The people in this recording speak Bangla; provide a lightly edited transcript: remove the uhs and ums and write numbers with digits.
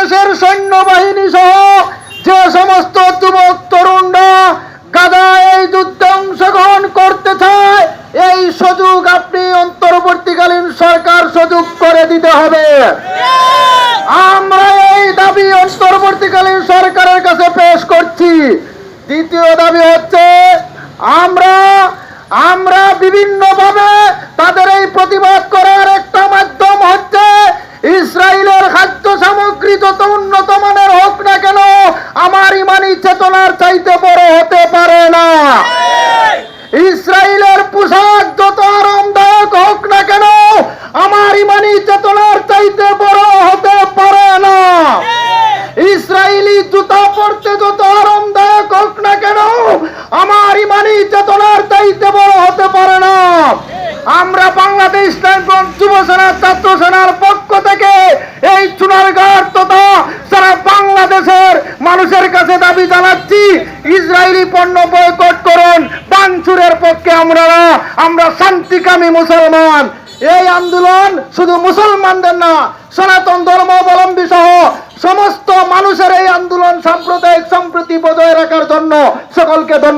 বাংলাদেশের সৈন্যবাহিনী সহ যে সমস্ত যুবক তরুণরা গাদা এই যুদ্ধে অংশগ্রহণ করতে চায়, এই সুযোগ আপনি অন্তর্বর্তীকালীন সরকার সুযোগ করে দিতে হবে। আমরা এই দাবি অন্তর্বর্তীকালীন সরকারের কাছে পেশ করছি। দ্বিতীয় দাবি হচ্ছে আমরা বিভিন্নভাবে তাদের এই প্রতিবাদ করার একটা মাধ্যম হচ্ছে ইসরায়েলের খাদ্য সামগ্রী যত উন্নত মানের হোক না কেন আমার ইমানি চেতনার চাইতে বড় হতে পারে না। ইসরায়েলের পোশাক যত আরামদায়ক হোক না কেন আমার ইমানি চেতনার চাইতে বড় হতে পারে না। ইসরায়েলি জুতা পরতে যত আরামদায়ক হোক না কেন আমার ইমানি চেতনার চাইতে বড় হতে পারে না। আমরা বাংলাদেশ ইসলামী যুব সেনা ছাত্র সেনার পক্ষ থেকে এই চুনারঘাট তথা সারা বাংলাদেশের মানুষের কাছে দাবি জানাচ্ছি, ইসরায়েলি পণ্য বয়কট করুন। ভাঙচুরের পক্ষে আমরা শান্তিকামী মুসলমান। এই আন্দোলন শুধু মুসলমানদের না, সনাতন ধর্মাবলম্বী সহ সমস্ত মানুষের এই আন্দোলন সাম্প্রদায়িক সম্প্রীতি বজায় রাখার জন্য। সকলকে ধন্যবাদ।